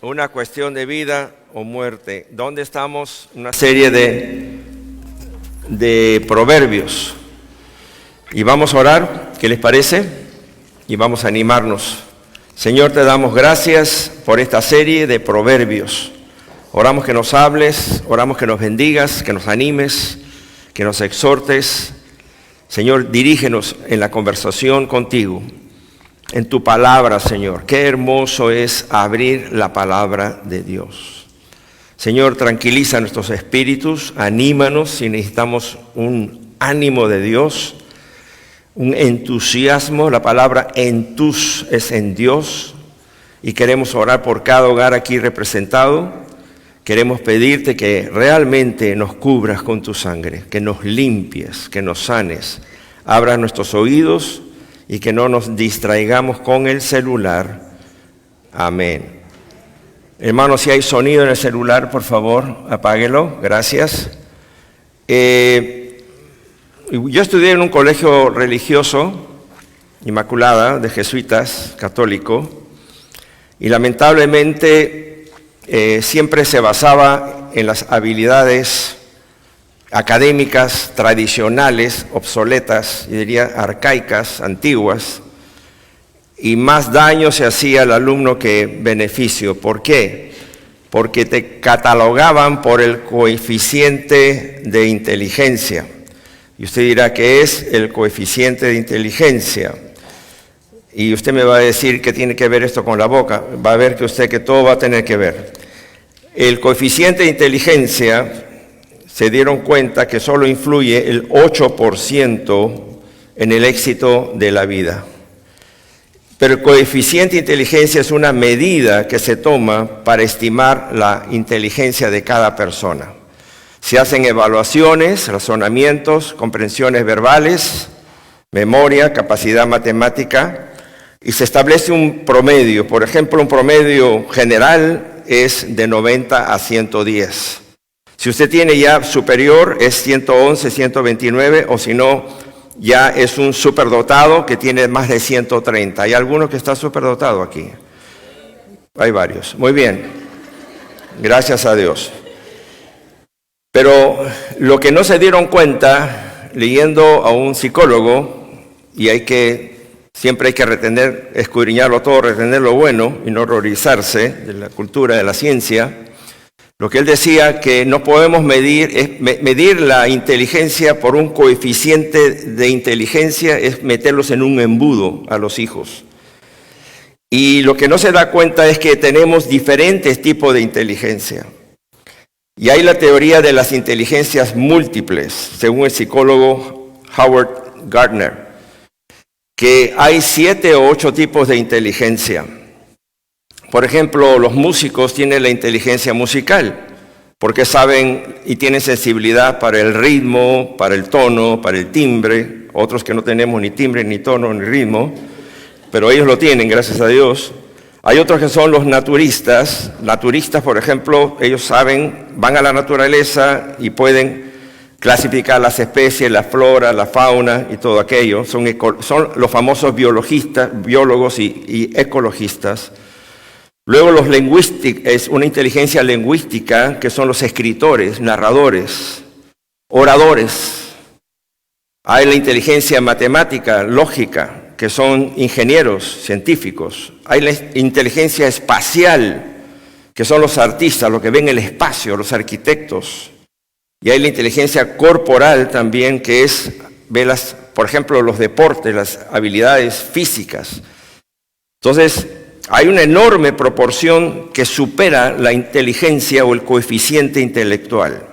una cuestión de vida o muerte. ¿Dónde estamos? Una serie de proverbios. Y vamos a orar, ¿qué les parece? Y vamos a animarnos. Señor, te damos gracias por esta serie de proverbios. Oramos que nos hables, oramos que nos bendigas, que nos animes, que nos exhortes. Señor, dirígenos en la conversación contigo, en tu palabra, Señor. Qué hermoso es abrir la palabra de Dios. Señor, tranquiliza nuestros espíritus, anímanos si necesitamos un ánimo de Dios, un entusiasmo. La palabra entus es en Dios y queremos orar por cada hogar aquí representado. Queremos pedirte que realmente nos cubras con tu sangre, que nos limpies, que nos sanes, abras nuestros oídos y que no nos distraigamos con el celular. Amén. Hermanos, si hay sonido en el celular, por favor, apáguelo. Gracias. Yo estudié en un colegio religioso, Inmaculada, de jesuitas, católico, y lamentablemente siempre se basaba en las habilidades académicas tradicionales, obsoletas, y diría arcaicas, antiguas, y más daño se hacía al alumno que beneficio. ¿Por qué? Porque te catalogaban por el coeficiente de inteligencia. Y usted dirá, ¿qué es el coeficiente de inteligencia? Y usted me va a decir qué tiene que ver esto con la boca. Va a ver que usted que todo va a tener que ver. El coeficiente de inteligencia, se dieron cuenta que solo influye el 8% en el éxito de la vida. Pero el coeficiente de inteligencia es una medida que se toma para estimar la inteligencia de cada persona. Se hacen evaluaciones, razonamientos, comprensiones verbales, memoria, capacidad matemática, y se establece un promedio. Por ejemplo, un promedio general es de 90 a 110. Si usted tiene ya superior, es 111, 129, o si no, ya es un superdotado que tiene más de 130. ¿Hay alguno que está superdotado aquí? Hay varios. Muy bien. Gracias a Dios. Pero lo que no se dieron cuenta, leyendo a un psicólogo, y siempre hay que retener, escudriñarlo todo, retener lo bueno y no horrorizarse de la cultura, de la ciencia. Lo que él decía, que no podemos medir la inteligencia por un coeficiente de inteligencia, es meterlos en un embudo a los hijos. Y lo que no se da cuenta es que tenemos diferentes tipos de inteligencia. Y hay la teoría de las inteligencias múltiples, según el psicólogo Howard Gardner, que hay 7 o 8 tipos de inteligencia. Por ejemplo, los músicos tienen la inteligencia musical, porque saben y tienen sensibilidad para el ritmo, para el tono, para el timbre. Otros que no tenemos ni timbre, ni tono, ni ritmo, pero ellos lo tienen, gracias a Dios. Hay otros que son los naturistas. Naturistas, por ejemplo, ellos saben, van a la naturaleza y pueden clasificar las especies, la flora, la fauna y todo aquello. Son los famosos biólogos y ecologistas. Luego los lingüísticos, es una inteligencia lingüística, que son los escritores, narradores, oradores. Hay la inteligencia matemática, lógica, que son ingenieros, científicos. Hay la inteligencia espacial, que son los artistas, los que ven el espacio, los arquitectos. Y hay la inteligencia corporal también, que es, por ejemplo, los deportes, las habilidades físicas. Entonces, hay una enorme proporción que supera la inteligencia o el coeficiente intelectual.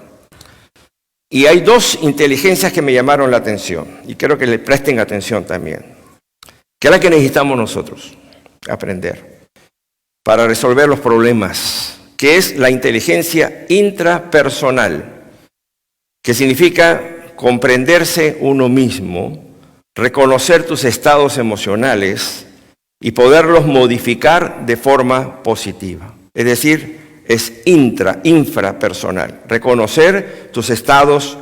Y hay 2 inteligencias que me llamaron la atención, y quiero que le presten atención también, que es la que necesitamos nosotros aprender para resolver los problemas, que es la inteligencia intrapersonal, que significa comprenderse uno mismo, reconocer tus estados emocionales y poderlos modificar de forma positiva. Es decir, es infrapersonal, reconocer tus estados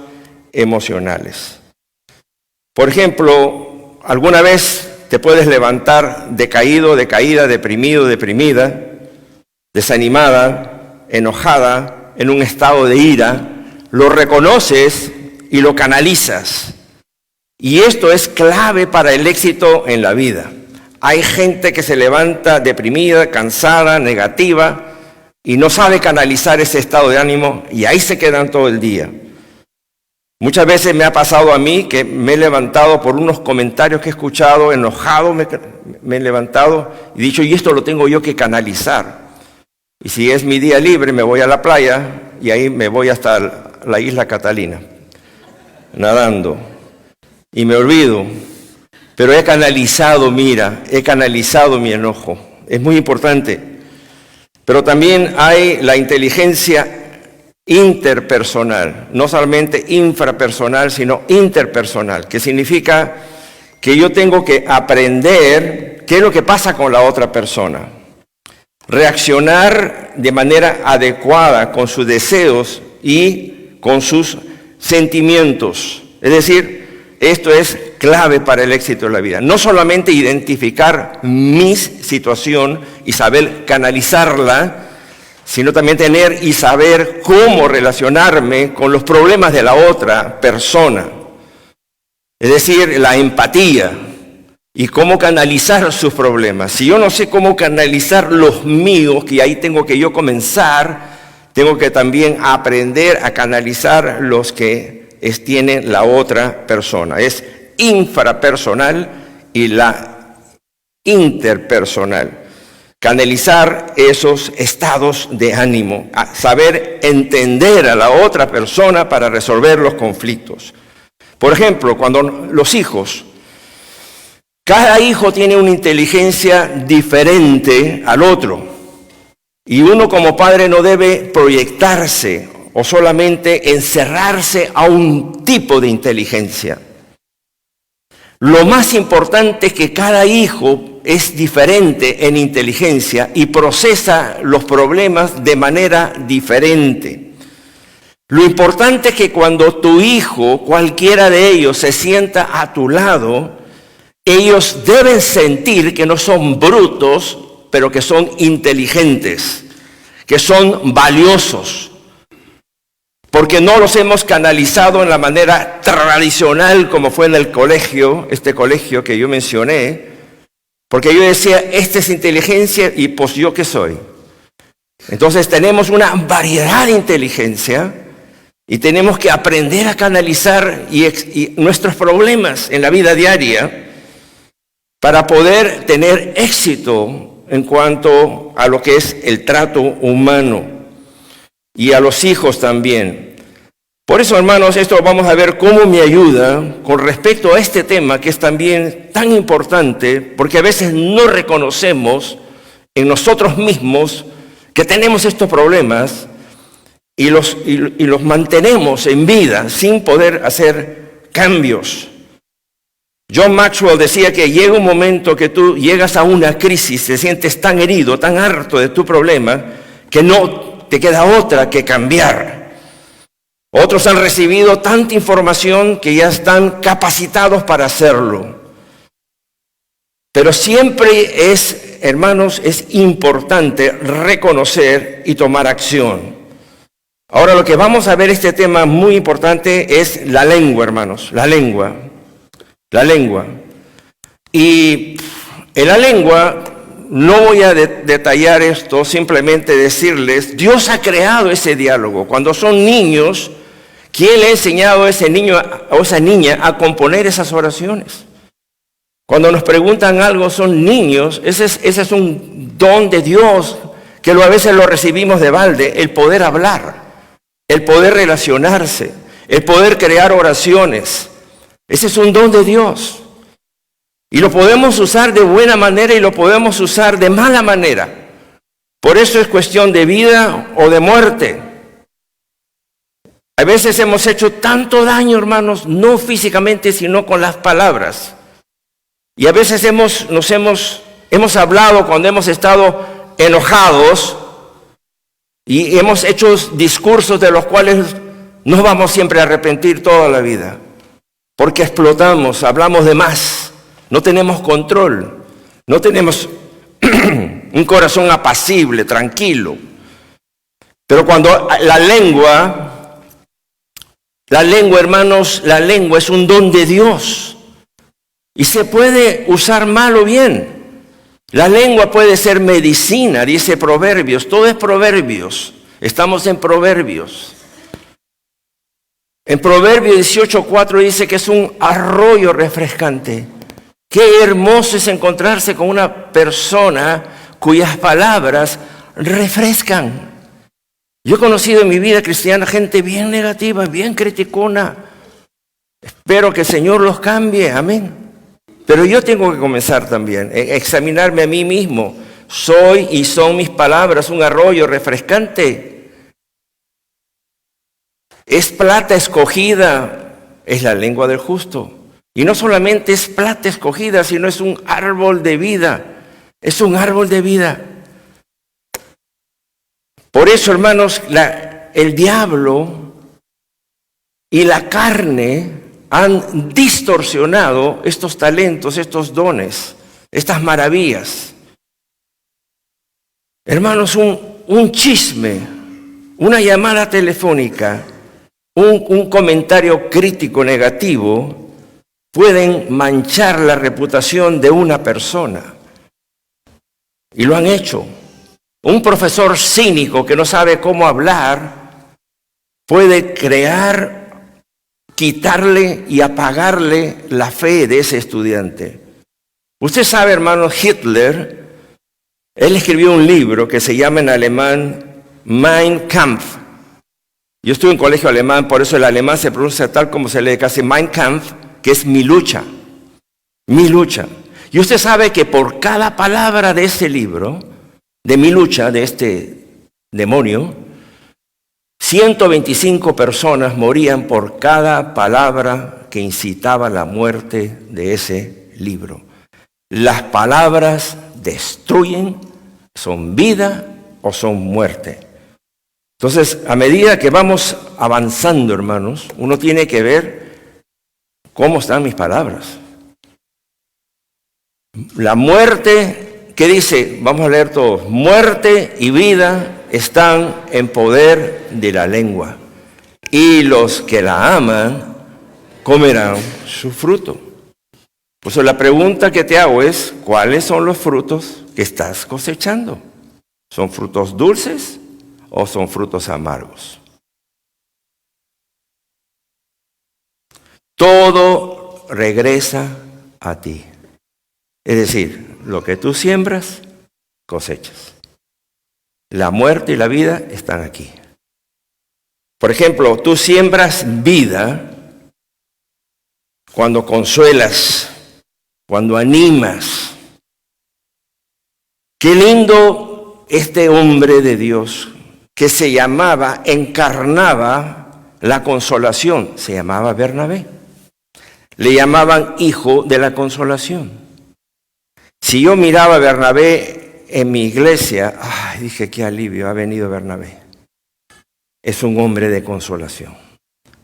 emocionales. Por ejemplo, alguna vez te puedes levantar decaído, decaída, deprimido, deprimida, desanimada, enojada, en un estado de ira, lo reconoces y lo canalizas. Y esto es clave para el éxito en la vida. Hay gente que se levanta deprimida, cansada, negativa, y no sabe canalizar ese estado de ánimo, y ahí se quedan todo el día. Muchas veces me ha pasado a mí que me he levantado por unos comentarios que he escuchado, enojado, me he levantado y dicho, y esto lo tengo yo que canalizar. Y si es mi día libre, me voy a la playa y ahí me voy hasta la isla Catalina, nadando. Y me olvido, pero he canalizado mi enojo. Es muy importante. Pero también hay la inteligencia interpersonal, no solamente infrapersonal, sino interpersonal, que significa que yo tengo que aprender qué es lo que pasa con la otra persona, reaccionar de manera adecuada con sus deseos y con sus sentimientos. Es decir, esto es clave para el éxito de la vida. No solamente identificar mi situación y saber canalizarla, sino también tener y saber cómo relacionarme con los problemas de la otra persona. Es decir, la empatía y cómo canalizar sus problemas. Si yo no sé cómo canalizar los míos, que ahí tengo que yo comenzar, tengo que también aprender a canalizar los que tiene la otra persona. Es infrapersonal y la interpersonal. Canalizar esos estados de ánimo, saber entender a la otra persona para resolver los conflictos. Por ejemplo, cuando los hijos, cada hijo tiene una inteligencia diferente al otro. Y uno como padre no debe proyectarse o solamente encerrarse a un tipo de inteligencia. Lo más importante es que cada hijo es diferente en inteligencia y procesa los problemas de manera diferente. Lo importante es que cuando tu hijo, cualquiera de ellos, se sienta a tu lado, ellos deben sentir que no son brutos, pero que son inteligentes, que son valiosos. Porque no los hemos canalizado en la manera tradicional como fue en el colegio, este colegio que yo mencioné, porque yo decía, esta es inteligencia y pues yo qué soy. Entonces tenemos una variedad de inteligencia y tenemos que aprender a canalizar nuestros problemas en la vida diaria para poder tener éxito en cuanto a lo que es el trato humano. Y a los hijos también. Por eso, hermanos, esto vamos a ver cómo me ayuda con respecto a este tema que es también tan importante, porque a veces no reconocemos en nosotros mismos que tenemos estos problemas y los mantenemos en vida sin poder hacer cambios. John Maxwell decía que llega un momento que tú llegas a una crisis, te sientes tan herido, tan harto de tu problema, que no te queda otra que cambiar. Otros han recibido tanta información que ya están capacitados para hacerlo. Pero siempre es, hermanos, es importante reconocer y tomar acción. Ahora lo que vamos a ver, este tema muy importante, es la lengua, hermanos, la lengua. La lengua. Y en la lengua, no voy a detallar esto, simplemente decirles, Dios ha creado ese diálogo. Cuando son niños, ¿quién le ha enseñado a ese niño o esa niña a componer esas oraciones? Cuando nos preguntan algo, son niños, ese es un don de Dios, que a veces lo recibimos de balde, el poder hablar, el poder relacionarse, el poder crear oraciones. Ese es un don de Dios. Y lo podemos usar de buena manera y lo podemos usar de mala manera. Por eso es cuestión de vida o de muerte. A veces hemos hecho tanto daño, hermanos, no físicamente, sino con las palabras. Y a veces hemos hablado cuando hemos estado enojados y hemos hecho discursos de los cuales no vamos siempre a arrepentir toda la vida. Porque explotamos, hablamos de más. No tenemos control, no tenemos un corazón apacible, tranquilo. Pero cuando la lengua, hermanos, la lengua es un don de Dios y se puede usar mal o bien. La lengua puede ser medicina, dice Proverbios, todo es Proverbios, estamos en Proverbios. En Proverbios 18:4 dice que es un arroyo refrescante. Qué hermoso es encontrarse con una persona cuyas palabras refrescan. Yo he conocido en mi vida cristiana gente bien negativa, bien criticona. Espero que el Señor los cambie, amén. Pero yo tengo que comenzar también, examinarme a mí mismo. ¿Soy y son mis palabras un arroyo refrescante? Es plata escogida, es la lengua del justo. Y no solamente es plata escogida, sino es un árbol de vida. Es un árbol de vida. Por eso, hermanos, el diablo y la carne han distorsionado estos talentos, estos dones, estas maravillas. Hermanos, un chisme, una llamada telefónica, un comentario crítico negativo pueden manchar la reputación de una persona. Y lo han hecho. Un profesor cínico que no sabe cómo hablar puede quitarle y apagarle la fe de ese estudiante. Usted sabe, hermano, Hitler, él escribió un libro que se llama en alemán Mein Kampf. Yo estuve en colegio alemán, por eso el alemán se pronuncia tal como se lee casi Mein Kampf, que es mi lucha. Mi lucha. Y usted sabe que por cada palabra de ese libro, de mi lucha, de este demonio, 125 personas morían por cada palabra que incitaba la muerte de ese libro. Las palabras destruyen, son vida o son muerte. Entonces, a medida que vamos avanzando, hermanos, uno tiene que ver cómo están mis palabras. La muerte, ¿qué dice? Vamos a leer todos. Muerte y vida están en poder de la lengua, y los que la aman comerán su fruto. Por eso la pregunta que te hago es, ¿cuáles son los frutos que estás cosechando? ¿Son frutos dulces o son frutos amargos? Todo regresa a ti. Es decir, lo que tú siembras, cosechas. La muerte y la vida están aquí. Por ejemplo, tú siembras vida cuando consuelas, cuando animas. Qué lindo este hombre de Dios que se llamaba, encarnaba la consolación, se llamaba Bernabé. Le llamaban hijo de la consolación. Si yo miraba a Bernabé en mi iglesia, dije, qué alivio, ha venido Bernabé. Es un hombre de consolación.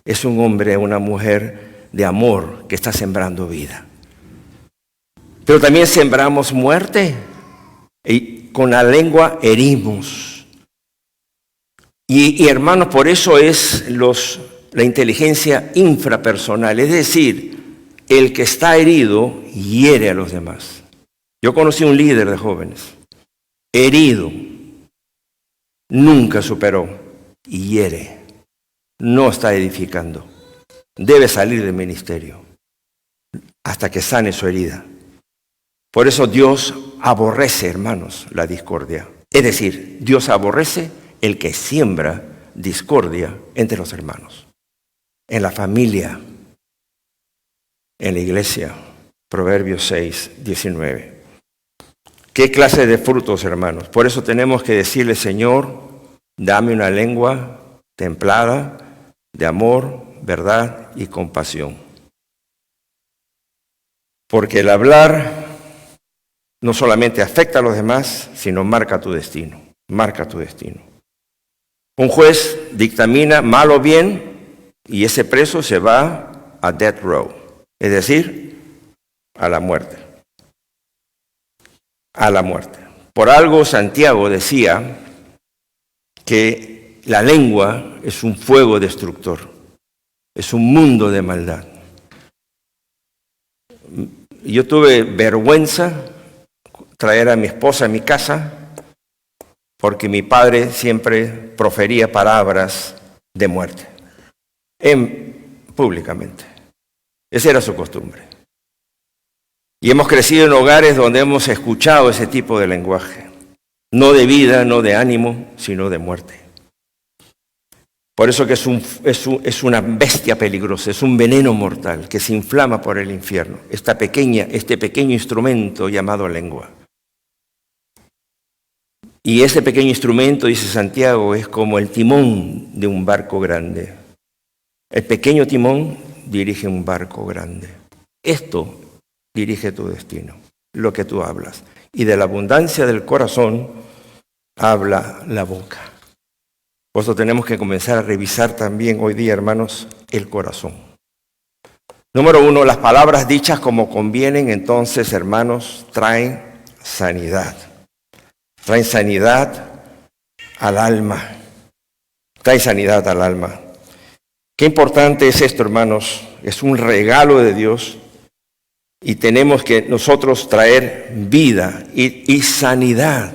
Es un hombre, una mujer de amor que está sembrando vida. Pero también sembramos muerte y con la lengua herimos. Y hermanos, por eso es la inteligencia infrapersonal, es decir, el que está herido hiere a los demás. Yo conocí un líder de jóvenes, herido, nunca superó y hiere, no está edificando. Debe salir del ministerio hasta que sane su herida. Por eso Dios aborrece, hermanos, la discordia. Es decir, Dios aborrece el que siembra discordia entre los hermanos, en la familia, en la iglesia. Proverbios 6, 19. ¿Qué clase de frutos, hermanos? Por eso tenemos que decirle, Señor, dame una lengua templada de amor, verdad y compasión. Porque el hablar no solamente afecta a los demás, sino marca tu destino. Marca tu destino. Un juez dictamina mal o bien y ese preso se va a death row, es decir, a la muerte. A la muerte. Por algo Santiago decía que la lengua es un fuego destructor, es un mundo de maldad. Yo tuve vergüenza traer a mi esposa a mi casa porque mi padre siempre profería palabras de muerte, públicamente. Esa era su costumbre. Y hemos crecido en hogares donde hemos escuchado ese tipo de lenguaje, no de vida, no de ánimo, sino de muerte. Por eso que es una bestia peligrosa, es un veneno mortal que se inflama por el infierno, este pequeño instrumento llamado lengua. Y ese pequeño instrumento, dice Santiago, es como el timón de un barco grande. El pequeño timón dirige un barco grande. Esto dirige tu destino, lo que tú hablas. Y de la abundancia del corazón habla la boca. Por eso tenemos que comenzar a revisar también hoy día, hermanos, el corazón. Número 1, las palabras dichas como convienen, entonces, hermanos, traen sanidad. Traen sanidad al alma. Traen sanidad al alma. Qué importante es esto, hermanos. Es un regalo de Dios. Y tenemos que nosotros traer vida y sanidad.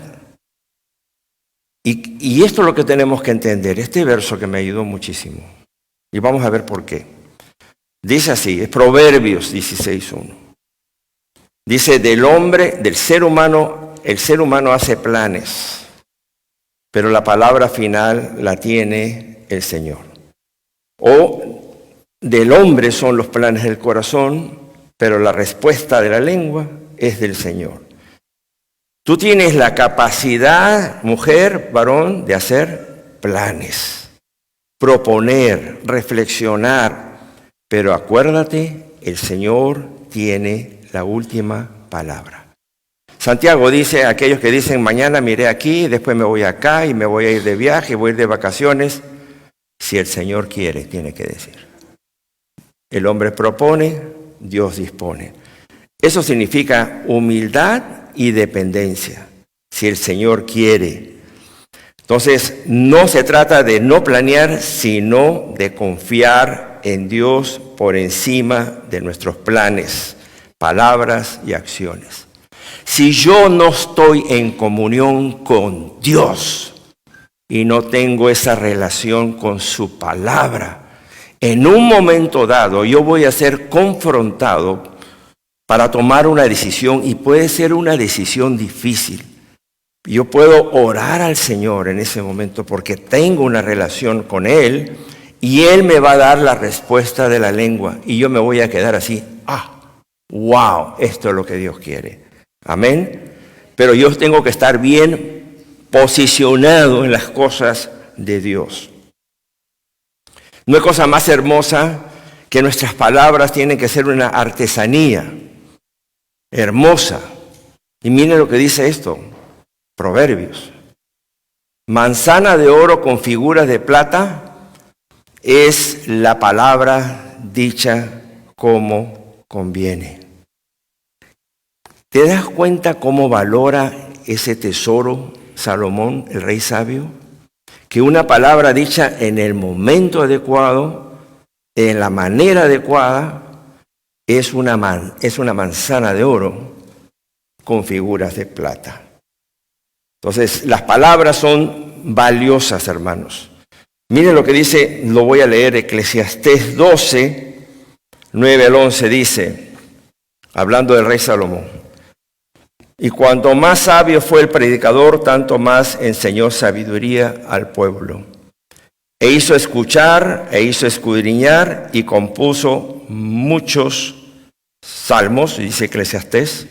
Y esto es lo que tenemos que entender. Este verso que me ayudó muchísimo. Y vamos a ver por qué. Dice así, es Proverbios 16:1. Dice, del ser humano, el ser humano hace planes, pero la palabra final la tiene el Señor. O del hombre son los planes del corazón, pero la respuesta de la lengua es del Señor. Tú tienes la capacidad, mujer, varón, de hacer planes, proponer, reflexionar, pero acuérdate, el Señor tiene la última palabra. Santiago dice a aquellos que dicen, mañana me iré aquí, después me voy acá y me voy a ir de viaje, voy a ir de vacaciones. Si el Señor quiere, tiene que decir. El hombre propone, Dios dispone. Eso significa humildad y dependencia, si el Señor quiere. Entonces, no se trata de no planear, sino de confiar en Dios por encima de nuestros planes, palabras y acciones. Si yo no estoy en comunión con Dios y no tengo esa relación con su palabra, en un momento dado yo voy a ser confrontado para tomar una decisión, y puede ser una decisión difícil. Yo puedo orar al Señor en ese momento porque tengo una relación con Él y Él me va a dar la respuesta de la lengua y yo me voy a quedar así, wow, esto es lo que Dios quiere. Amén. Pero yo tengo que estar bien posicionado en las cosas de Dios. No hay cosa más hermosa que nuestras palabras tienen que ser una artesanía hermosa. Y miren lo que dice esto, Proverbios. Manzana de oro con figuras de plata es la palabra dicha como conviene. ¿Te das cuenta cómo valora ese tesoro Salomón, el rey sabio? Que una palabra dicha en el momento adecuado, en la manera adecuada, es una manzana de oro con figuras de plata. Entonces, las palabras son valiosas, hermanos. Miren lo que dice, lo voy a leer, Eclesiastés 12, 9 al 11, dice, hablando del rey Salomón, y cuanto más sabio fue el predicador, tanto más enseñó sabiduría al pueblo. E hizo escuchar, e hizo escudriñar, y compuso muchos salmos, dice Eclesiastés.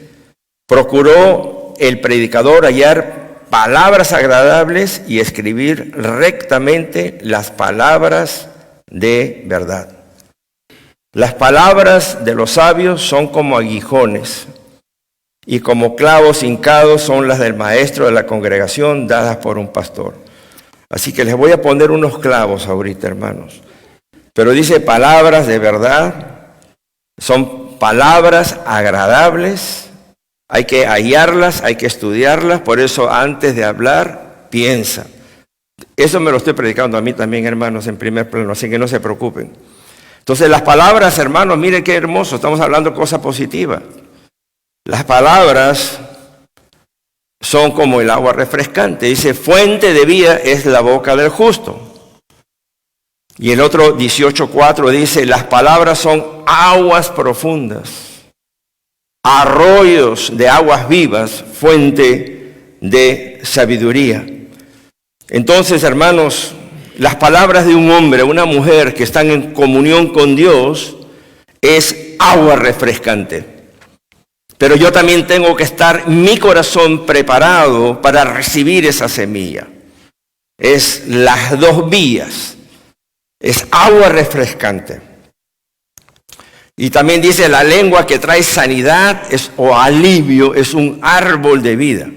Procuró el predicador hallar palabras agradables y escribir rectamente las palabras de verdad. Las palabras de los sabios son como aguijones, y como clavos hincados son las del maestro de la congregación dadas por un pastor. Así que les voy a poner unos clavos ahorita, hermanos. Pero dice palabras de verdad, son palabras agradables Hay que hallarlas, hay que estudiarlas, por eso antes de hablar, piensa. Eso me lo estoy predicando a mí también, hermanos, en primer plano, así que no se preocupen. Entonces las palabras, hermanos, miren qué hermoso, estamos hablando de cosas positivas. Las palabras son como el agua refrescante. Dice, fuente de vida es la boca del justo. Y el otro 18:4 dice, las palabras son aguas profundas, arroyos de aguas vivas, fuente de sabiduría. Entonces, hermanos, las palabras de un hombre, una mujer que están en comunión con Dios es agua refrescante. Pero yo también tengo que estar mi corazón preparado para recibir esa semilla. Es las dos vías. Es agua refrescante. Y también dice la lengua que trae sanidad o alivio es un árbol de vida.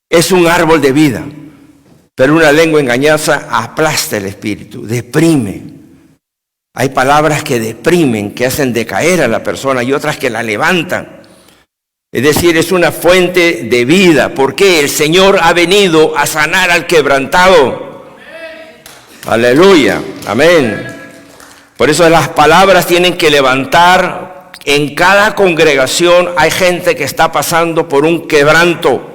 Es un árbol de vida. Pero una lengua engañosa aplasta el espíritu, deprime. Hay palabras que deprimen, que hacen decaer a la persona y otras que la levantan. Es decir, es una fuente de vida. ¿Por qué? El Señor ha venido a sanar al quebrantado. Aleluya, amén. Por eso las palabras tienen que levantar. En cada congregación hay gente que está pasando por un quebranto.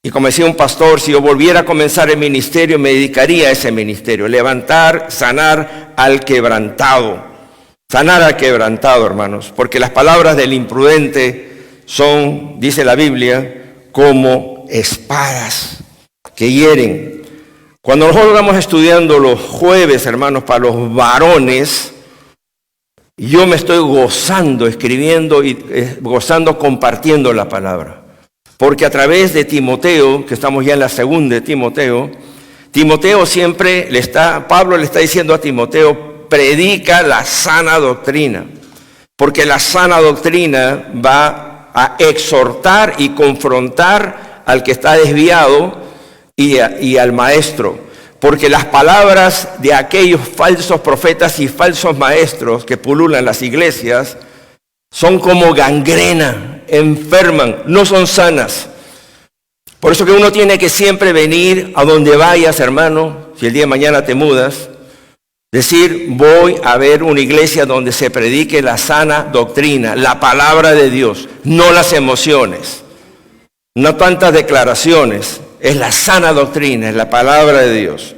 Y como decía un pastor, si yo volviera a comenzar el ministerio, me dedicaría a ese ministerio. Levantar, sanar al quebrantado. Sanar al quebrantado, hermanos. Porque las palabras del imprudente son, dice la Biblia, como espadas que hieren. Cuando nosotros estamos estudiando los jueves, hermanos, para los varones, yo me estoy gozando escribiendo y gozando compartiendo la palabra. Porque a través de Timoteo, que estamos ya en la segunda de Timoteo, Timoteo siempre Pablo le está diciendo a Timoteo, predica la sana doctrina. Porque la sana doctrina va a exhortar y confrontar al que está desviado y al maestro. Porque las palabras de aquellos falsos profetas y falsos maestros que pululan las iglesias son como gangrena, enferman, no son sanas. Por eso que uno tiene que siempre venir a donde vayas, hermano, si el día de mañana te mudas, decir, voy a ver una iglesia donde se predique la sana doctrina, la palabra de Dios, no las emociones, no tantas declaraciones, es la sana doctrina, es la palabra de Dios.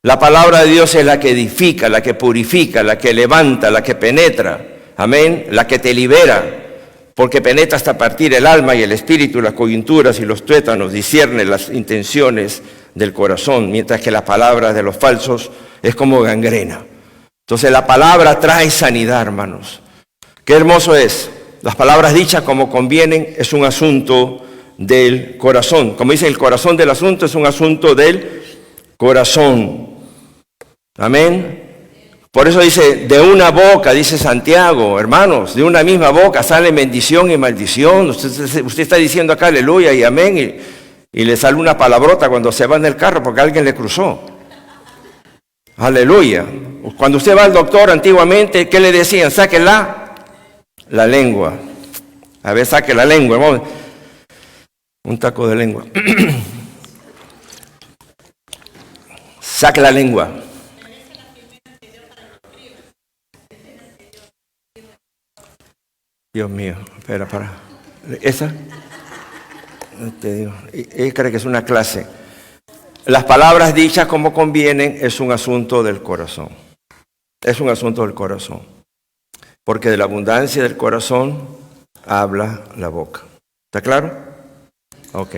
La palabra de Dios es la que edifica, la que purifica, la que levanta, la que penetra, amén, la que te libera, porque penetra hasta partir el alma y el espíritu, las coyunturas y los tuétanos, discierne las intenciones del corazón, mientras que las palabras de los falsos es como gangrena. Entonces la palabra trae sanidad, hermanos. Qué hermoso es. Las palabras dichas como convienen es un asunto del corazón. Como dice, el corazón del asunto es un asunto del corazón. Amén. Por eso dice, de una boca, dice Santiago, hermanos, de una misma boca sale bendición y maldición. Usted está diciendo acá aleluya y amén y le sale una palabrota cuando se va en el carro porque alguien le cruzó. Aleluya. Cuando usted va al doctor antiguamente, ¿qué le decían? Saque la lengua. A ver, saque la lengua, hermano. Un taco de lengua. Saque la lengua. Dios mío, espera, para. ¿Esa? Te digo, él cree que es una clase. Las palabras dichas como convienen es un asunto del corazón. Es un asunto del corazón. Porque de la abundancia del corazón habla la boca. ¿Está claro? Ok.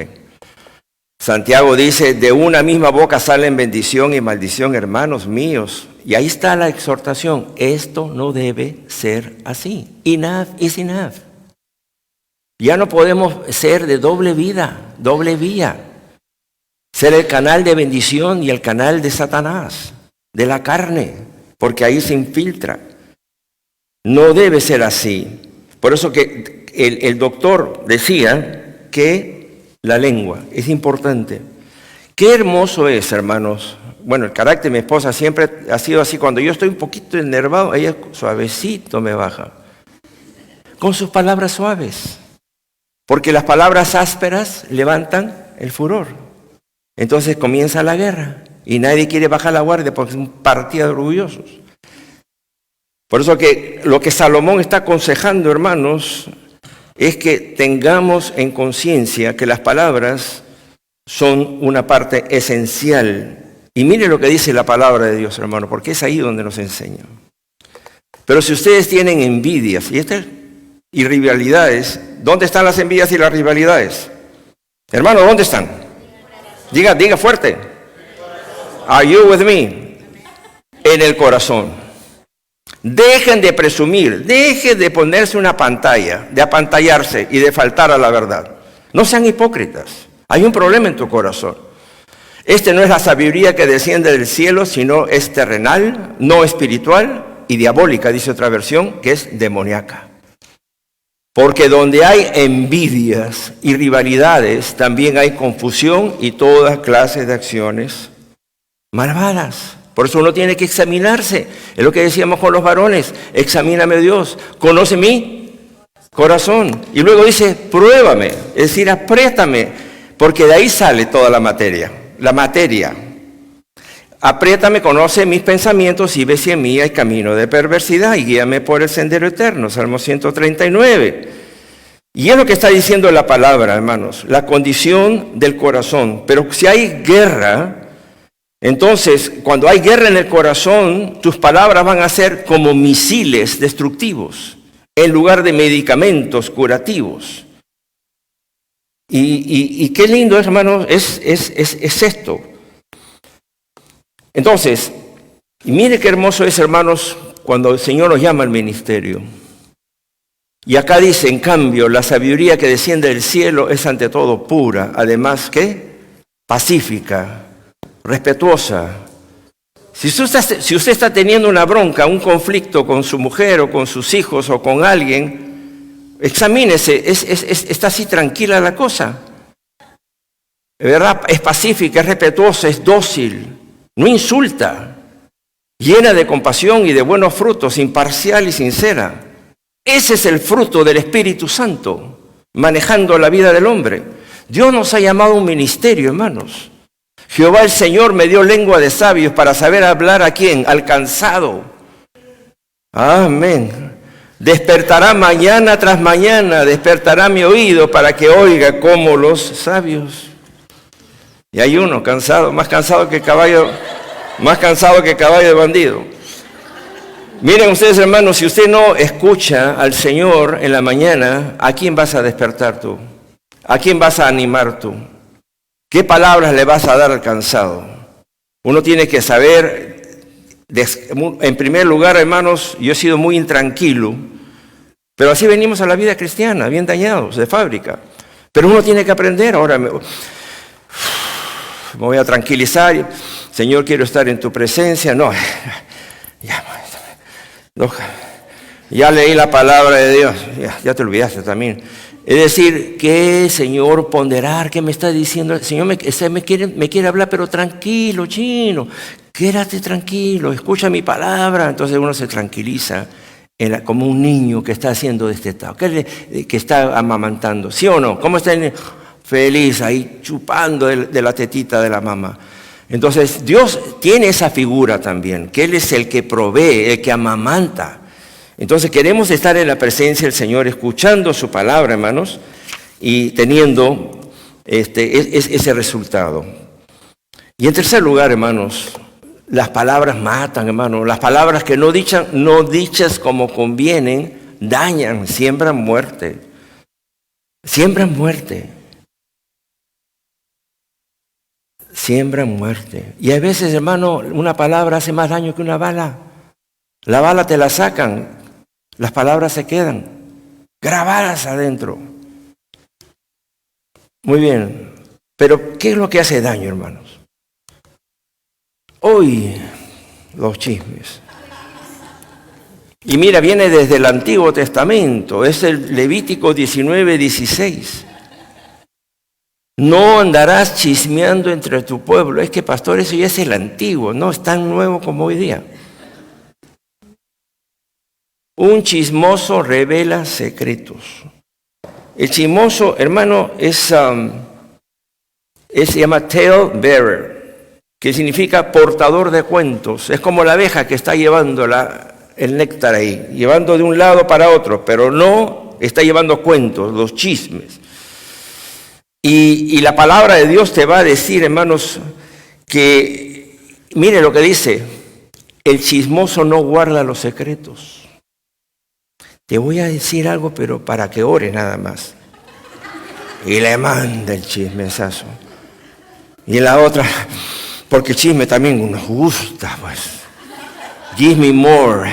Santiago dice, de una misma boca salen bendición y maldición, hermanos míos. Y ahí está la exhortación. Esto no debe ser así. Enough is enough. Ya no podemos ser de doble vida, doble vía. Ser el canal de bendición y el canal de Satanás, de la carne, porque ahí se infiltra. No debe ser así. Por eso que el doctor decía que la lengua es importante. Qué hermoso es, hermanos. Bueno, el carácter de mi esposa siempre ha sido así. Cuando yo estoy un poquito enervado, ella suavecito me baja. Con sus palabras suaves. Porque las palabras ásperas levantan el furor. Entonces comienza la guerra y nadie quiere bajar la guardia porque es un partido de orgullosos. Por eso que lo que Salomón está aconsejando, hermanos, es que tengamos en conciencia que las palabras son una parte esencial. Y mire lo que dice la palabra de Dios, hermano, porque es ahí donde nos enseña. Pero si ustedes tienen envidias y rivalidades, ¿dónde están las envidias y las rivalidades? Hermano, ¿dónde están? Diga fuerte. Are you with me? En el corazón. Dejen de presumir, dejen de ponerse una pantalla, de apantallarse y de faltar a la verdad. No sean hipócritas. Hay un problema en tu corazón. Este no es la sabiduría que desciende del cielo, sino es terrenal, no espiritual y diabólica, dice otra versión, que es demoníaca. Porque donde hay envidias y rivalidades, también hay confusión y toda clase de acciones malvadas. Por eso uno tiene que examinarse. Es lo que decíamos con los varones. Examíname, Dios. Conoce mi corazón. Y luego dice, pruébame. Es decir, apriétame. Porque de ahí sale toda la materia. La materia. Apriétame, conoce mis pensamientos y ve si en mí hay camino de perversidad y guíame por el sendero eterno. Salmo 139. Y es lo que está diciendo la palabra, hermanos. La condición del corazón. Pero si hay guerra... Entonces, cuando hay guerra en el corazón, tus palabras van a ser como misiles destructivos, en lugar de medicamentos curativos. Y qué lindo, hermanos, es esto. Entonces, y mire qué hermoso es, hermanos, cuando el Señor nos llama al ministerio. Y acá dice, en cambio, la sabiduría que desciende del cielo es ante todo pura, además, ¿qué? Pacífica, respetuosa. Si usted está teniendo una bronca, un conflicto con su mujer o con sus hijos o con alguien, examínese, está así tranquila la cosa. ¿Verdad? Es pacífica, es respetuosa, es dócil, no insulta, llena de compasión y de buenos frutos, imparcial y sincera. Ese es el fruto del Espíritu Santo, manejando la vida del hombre. Dios nos ha llamado a un ministerio, hermanos. Jehová el Señor me dio lengua de sabios para saber hablar a quién, al cansado. Amén. Despertará mañana tras mañana, despertará mi oído para que oiga como los sabios. Y hay uno cansado, más cansado que caballo de bandido. Miren ustedes, hermanos, si usted no escucha al Señor en la mañana, ¿a quién vas a despertar tú? ¿A quién vas a animar tú? ¿Qué palabras le vas a dar al cansado? Uno tiene que saber, en primer lugar, hermanos, yo he sido muy intranquilo, pero así venimos a la vida cristiana, bien dañados, de fábrica. Pero uno tiene que aprender. Ahora me voy a tranquilizar. Señor, quiero estar en tu presencia. No, ya leí la palabra de Dios. Ya te olvidaste también. Es decir, ¿qué, Señor, ponderar? ¿Qué me está diciendo? El Señor me quiere hablar, pero tranquilo, chino. Quédate tranquilo, escucha mi palabra. Entonces uno se tranquiliza como un niño que está haciendo destetado, que está amamantando. ¿Sí o no? ¿Cómo está el niño? Feliz, ahí chupando de la tetita de la mamá. Entonces Dios tiene esa figura también, que Él es el que provee, el que amamanta. Entonces queremos estar en la presencia del Señor, escuchando su palabra, hermanos, y teniendo ese resultado. Y en tercer lugar, hermanos, las palabras matan, hermanos. Las palabras que no dichas como convienen, dañan, siembran muerte. Siembran muerte. Siembran muerte. Y a veces, hermano, una palabra hace más daño que una bala. La bala te la sacan. Las palabras se quedan grabadas adentro. Muy bien. Pero, ¿qué es lo que hace daño, hermanos? Hoy, los chismes. Y mira, viene desde el Antiguo Testamento. Es el Levítico 19:16. No andarás chismeando entre tu pueblo. Es que, pastor, eso ya es el antiguo. No es tan nuevo como hoy día. Un chismoso revela secretos. El chismoso, hermano, se llama tale bearer, que significa portador de cuentos. Es como la abeja que está llevando el néctar ahí, llevando de un lado para otro, pero no está llevando cuentos, los chismes. Y la palabra de Dios te va a decir, hermanos, que, mire lo que dice, el chismoso no guarda los secretos. Te voy a decir algo, pero para que ores nada más. Y le manda el chismesazo. Y la otra, porque el chisme también nos gusta, pues. Give me more.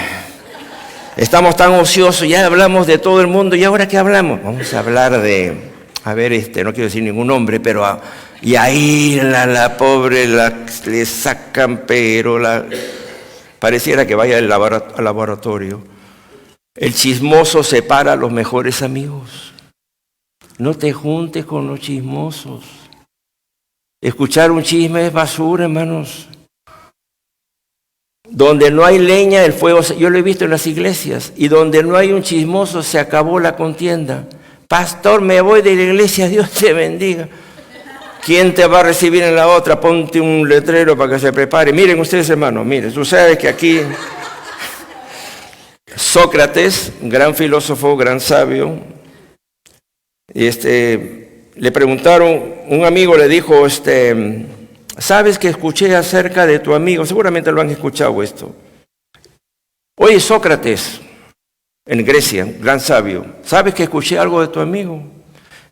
Estamos tan ociosos, ya hablamos de todo el mundo, ¿y ahora qué hablamos? Vamos a hablar de, no quiero decir ningún nombre, pero y ahí la pobre le sacan, pero pareciera que vaya al laboratorio. El chismoso separa a los mejores amigos. No te juntes con los chismosos. Escuchar un chisme es basura, hermanos. Donde no hay leña, el fuego, yo lo he visto en las iglesias, y donde no hay un chismoso, se acabó la contienda. Pastor, me voy de la iglesia, Dios te bendiga. ¿Quién te va a recibir en la otra? Ponte un letrero para que se prepare. Miren ustedes, hermanos, miren, tú sabes que aquí Sócrates, gran filósofo, gran sabio, le preguntaron, un amigo le dijo, ¿sabes que escuché acerca de tu amigo? Seguramente lo han escuchado esto. Oye, Sócrates, en Grecia, gran sabio, ¿sabes que escuché algo de tu amigo?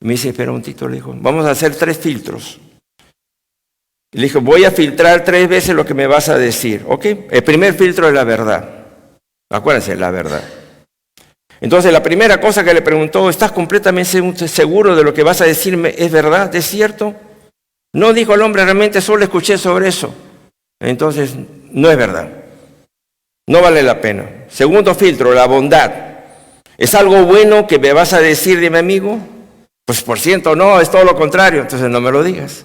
Me dice, espera un momentito, le dijo, vamos a hacer 3 filtros. Le dijo, voy a filtrar 3 veces lo que me vas a decir, ¿ok? El primer filtro es la verdad. Acuérdense, la verdad. Entonces, la primera cosa que le preguntó, ¿estás completamente seguro de lo que vas a decirme? ¿Es verdad? ¿Es cierto? No, dijo el hombre, realmente solo escuché sobre eso. Entonces, no es verdad. No vale la pena. Segundo filtro, la bondad. ¿Es algo bueno que me vas a decir de mi amigo? Pues por ciento no, es todo lo contrario. Entonces no me lo digas.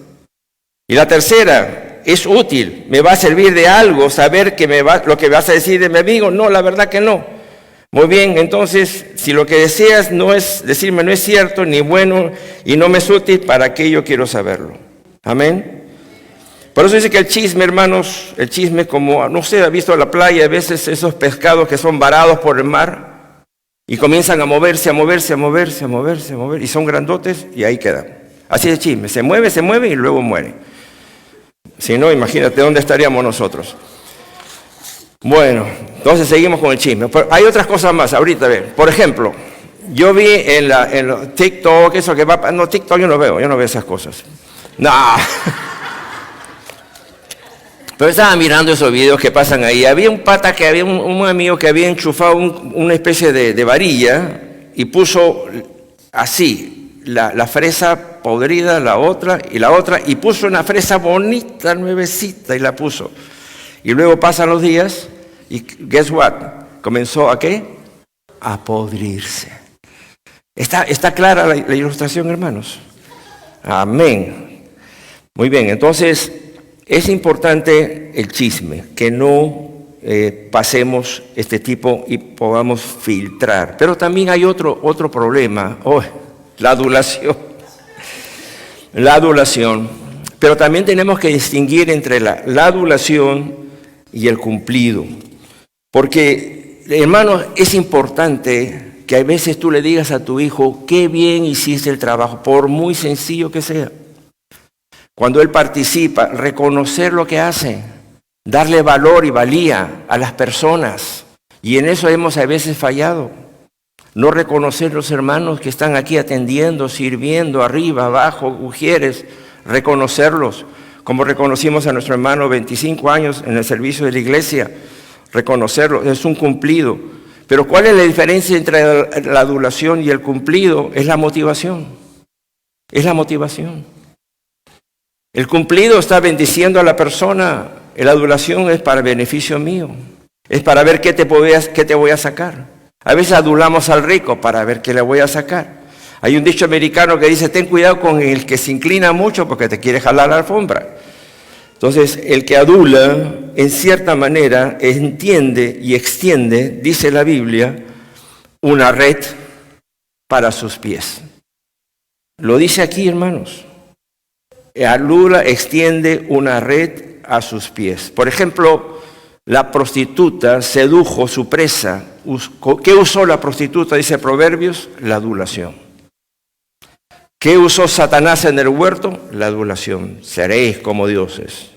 Y la tercera, ¿es útil? ¿Me va a servir de algo saber lo que vas a decir de mi amigo? No, la verdad que no. Muy bien, entonces, si lo que deseas decirme no es cierto, ni bueno, y no me es útil, ¿para qué yo quiero saberlo? Amén. Por eso dice que el chisme, hermanos, el chisme como, no sé, ha visto en la playa a veces esos pescados que son varados por el mar y comienzan a moverse, y son grandotes y ahí quedan. Así es el chisme, se mueve y luego muere. Si no, imagínate dónde estaríamos nosotros. Bueno, entonces seguimos con el chisme. Pero hay otras cosas más, ahorita, por ejemplo, yo vi en TikTok, eso que va, no, TikTok yo no veo esas cosas. No. Pero estaba mirando esos videos que pasan ahí. Había un pata que había un amigo que había enchufado una especie de varilla y puso así, la fresa podrida, la otra, y puso una fresa bonita, nuevecita, y la puso. Y luego pasan los días y guess what? Comenzó ¿a qué? A podrirse. ¿Está clara la ilustración, hermanos? Amén. Muy bien, entonces es importante el chisme, que no pasemos este tipo y podamos filtrar. Pero también hay otro problema, la adulación. La adulación. Pero también tenemos que distinguir entre la adulación y el cumplido. Porque, hermanos, es importante que a veces tú le digas a tu hijo, qué bien hiciste el trabajo, por muy sencillo que sea. Cuando él participa, reconocer lo que hace, darle valor y valía a las personas. Y en eso hemos a veces fallado. No reconocer los hermanos que están aquí atendiendo, sirviendo, arriba, abajo, mujeres, reconocerlos. Como reconocimos a nuestro hermano 25 años en el servicio de la iglesia, reconocerlo, es un cumplido. Pero ¿cuál es la diferencia entre la adulación y el cumplido? Es la motivación. Es la motivación. El cumplido está bendiciendo a la persona, la adulación es para beneficio mío. Es para ver qué te voy a sacar. A veces adulamos al rico para ver qué le voy a sacar. Hay un dicho americano que dice, ten cuidado con el que se inclina mucho porque te quiere jalar la alfombra. Entonces, el que adula, en cierta manera, entiende y extiende, dice la Biblia, una red para sus pies. Lo dice aquí, hermanos. Alula extiende una red a sus pies. Por ejemplo, la prostituta sedujo su presa. ¿Qué usó la prostituta? Dice Proverbios, la adulación. ¿Qué usó Satanás en el huerto? La adulación. Seréis como dioses.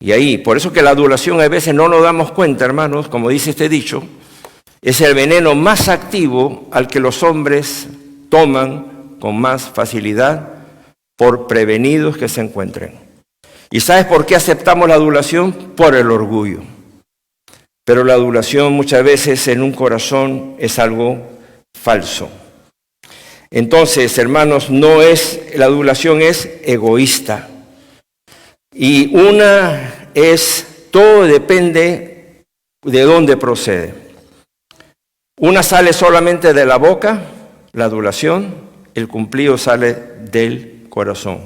Y ahí, por eso que la adulación a veces no nos damos cuenta, hermanos, como dice este dicho, es el veneno más activo al que los hombres toman con más facilidad por prevenidos que se encuentren. ¿Y sabes por qué aceptamos la adulación? Por el orgullo. Pero la adulación muchas veces en un corazón es algo falso. Entonces, hermanos, la adulación es egoísta. Y todo depende de dónde procede. Una sale solamente de la boca, la adulación, el cumplido sale del corazón.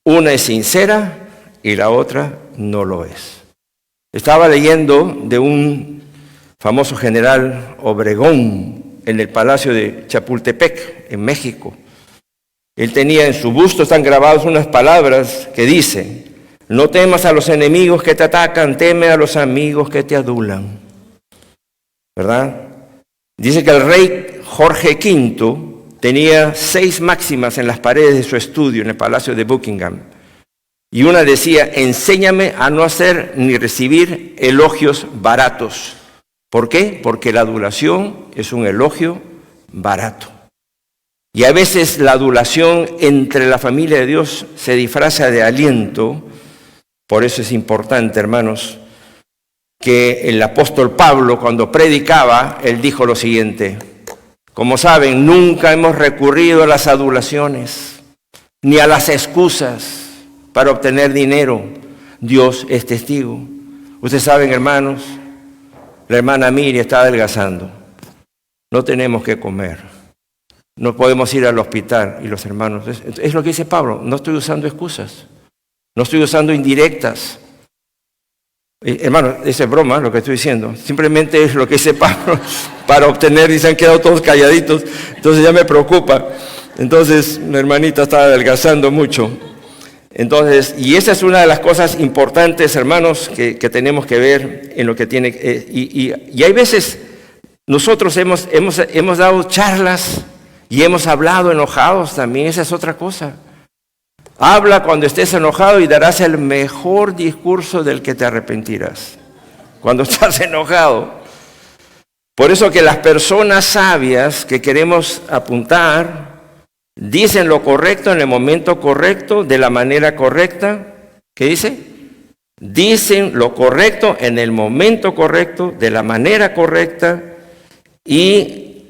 Una es sincera y la otra no lo es. Estaba leyendo de un famoso general Obregón en el Palacio de Chapultepec, en México. Él tenía en su busto, están grabadas unas palabras que dicen: no temas a los enemigos que te atacan, teme a los amigos que te adulan. ¿Verdad? Dice que el rey Jorge V tenía 6 máximas en las paredes de su estudio en el Palacio de Buckingham. Y una decía: enséñame a no hacer ni recibir elogios baratos. ¿Por qué? Porque la adulación es un elogio barato. Y a veces la adulación entre la familia de Dios se disfraza de aliento. Por eso es importante, hermanos, que el apóstol Pablo, cuando predicaba, él dijo lo siguiente: como saben, nunca hemos recurrido a las adulaciones, ni a las excusas para obtener dinero. Dios es testigo. Ustedes saben, hermanos, la hermana Miri está adelgazando. No tenemos que comer. No podemos ir al hospital. Y los hermanos, es lo que dice Pablo, no estoy usando excusas. No estoy usando indirectas. Hermano, es broma lo que estoy diciendo. Simplemente es lo que dice Pablo para obtener, y se han quedado todos calladitos. Entonces ya me preocupa. Entonces, mi hermanita está adelgazando mucho. Entonces, y esa es una de las cosas importantes, hermanos, que tenemos que ver en lo que tiene. Y hay veces, nosotros hemos dado charlas y hemos hablado enojados también. Esa es otra cosa. Habla cuando estés enojado y darás el mejor discurso del que te arrepentirás. Cuando estás enojado. Por eso que las personas sabias que queremos apuntar dicen lo correcto en el momento correcto, de la manera correcta. ¿Qué dice? Dicen lo correcto en el momento correcto, de la manera correcta, y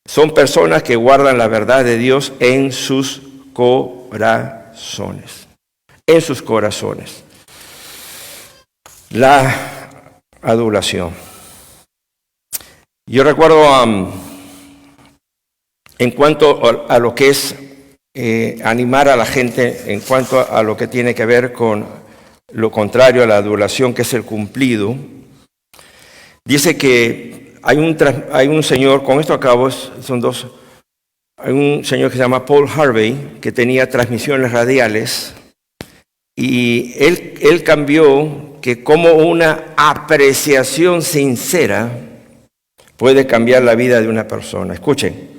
son personas que guardan la verdad de Dios en sus corazones. En sus corazones. La adulación. Yo recuerdo en cuanto a lo que es animar a la gente, en cuanto a lo que tiene que ver con lo contrario a la adulación, que es el cumplido, dice que hay un señor, con esto acabo, son dos, hay un señor que se llama Paul Harvey, que tenía transmisiones radiales, y él cambió que como una apreciación sincera puede cambiar la vida de una persona. Escuchen.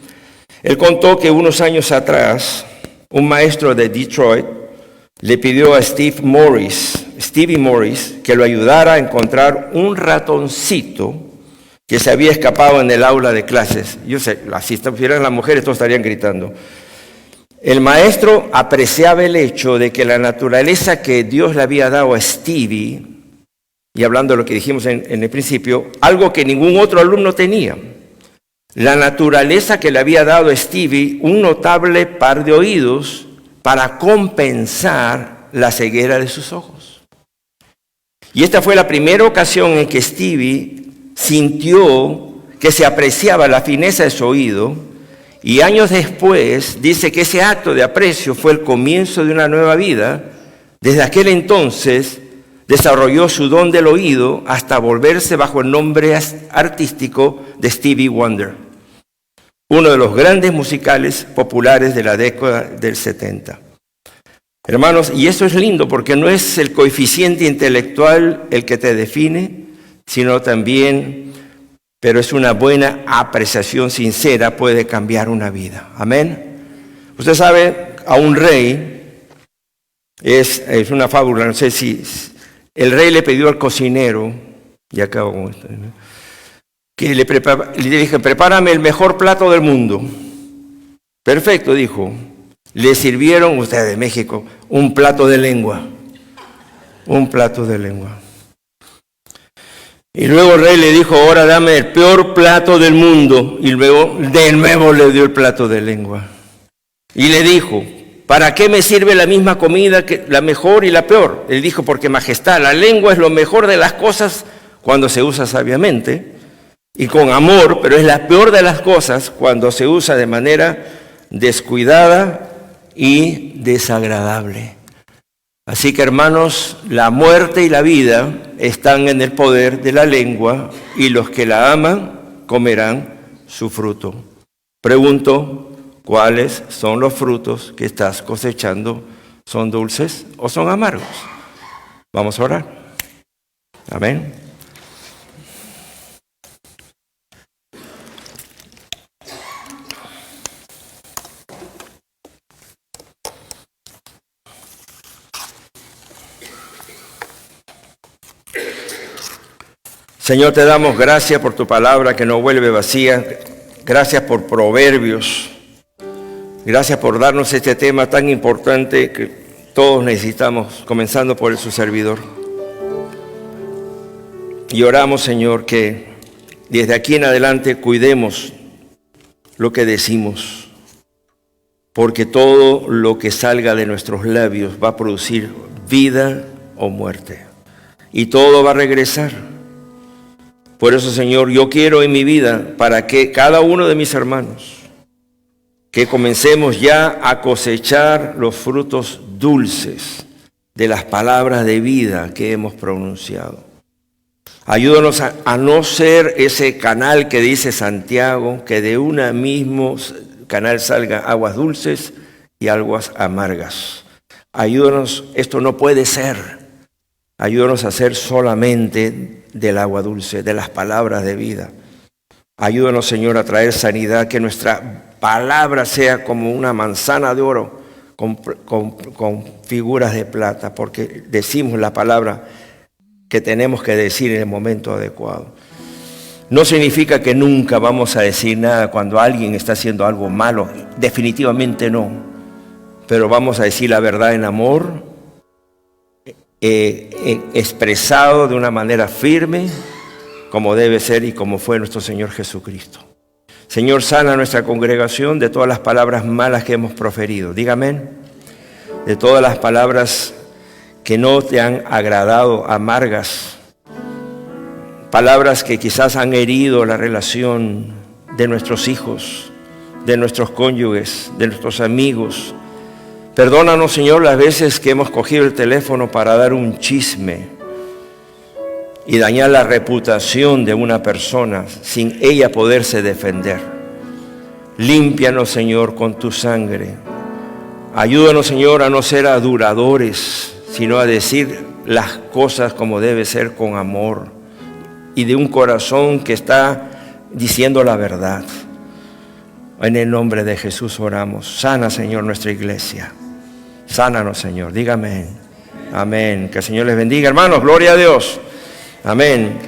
Él contó que unos años atrás, un maestro de Detroit le pidió a Stevie Morris, que lo ayudara a encontrar un ratoncito que se había escapado en el aula de clases. Yo sé, si estuvieran las mujeres, todos estarían gritando. El maestro apreciaba el hecho de que la naturaleza que Dios le había dado a Stevie, y hablando de lo que dijimos en el principio, algo que ningún otro alumno tenía. La naturaleza que le había dado a Stevie un notable par de oídos para compensar la ceguera de sus ojos. Y esta fue la primera ocasión en que Stevie sintió que se apreciaba la fineza de su oído, y años después dice que ese acto de aprecio fue el comienzo de una nueva vida. Desde aquel entonces desarrolló su don del oído hasta volverse bajo el nombre artístico de Stevie Wonder. uno de los grandes musicales populares de la década del 70. Hermanos, y eso es lindo porque no es el coeficiente intelectual el que te define, sino también, pero es una buena apreciación sincera, puede cambiar una vida. Amén. Usted sabe, a un rey, es una fábula, no sé si el rey le pidió al cocinero, ya acabo con esto, ¿no?, que le dije, prepárame el mejor plato del mundo. Perfecto, dijo. Le sirvieron, ustedes de México, un plato de lengua. Un plato de lengua. Y luego el rey le dijo, ahora dame el peor plato del mundo. Y luego de nuevo le dio el plato de lengua. Y le dijo, ¿para qué me sirve la misma comida, que la mejor y la peor? Él dijo, porque majestad, la lengua es lo mejor de las cosas cuando se usa sabiamente y con amor, pero es la peor de las cosas cuando se usa de manera descuidada y desagradable. Así que, hermanos, la muerte y la vida están en el poder de la lengua y los que la aman comerán su fruto. Pregunto, ¿cuáles son los frutos que estás cosechando? ¿Son dulces o son amargos? Vamos a orar. Amén. Señor, te damos gracias por tu palabra que no vuelve vacía. Gracias por Proverbios. Gracias por darnos este tema tan importante que todos necesitamos, comenzando por su servidor. Y oramos, Señor, que desde aquí en adelante cuidemos lo que decimos, porque todo lo que salga de nuestros labios va a producir vida o muerte. Y todo va a regresar. Por eso, Señor, yo quiero en mi vida, para que cada uno de mis hermanos, que comencemos ya a cosechar los frutos dulces de las palabras de vida que hemos pronunciado. Ayúdanos a no ser ese canal que dice Santiago, que de un mismo canal salgan aguas dulces y aguas amargas. Ayúdanos, esto no puede ser. Ayúdanos a ser solamente del agua dulce, de las palabras de vida. Ayúdanos, Señor, a traer sanidad, que nuestra palabra sea como una manzana de oro con figuras de plata, porque decimos la palabra que tenemos que decir en el momento adecuado. No significa que nunca vamos a decir nada cuando alguien está haciendo algo malo, definitivamente no, pero vamos a decir la verdad en amor, expresado de una manera firme, como debe ser y como fue nuestro Señor Jesucristo. Señor, sana nuestra congregación de todas las palabras malas que hemos proferido. Dígame, de todas las palabras que no te han agradado, amargas, palabras que quizás han herido la relación de nuestros hijos, de nuestros cónyuges, de nuestros amigos. Perdónanos, Señor, las veces que hemos cogido el teléfono para dar un chisme y dañar la reputación de una persona sin ella poderse defender. Límpianos, Señor, con tu sangre. Ayúdanos, Señor, a no ser aduladores, sino a decir las cosas como debe ser, con amor y de un corazón que está diciendo la verdad. En el nombre de Jesús oramos. Sana, Señor, nuestra iglesia. Sánanos, Señor. Dígame. Amén. Que el Señor les bendiga, hermanos. Gloria a Dios. Amén.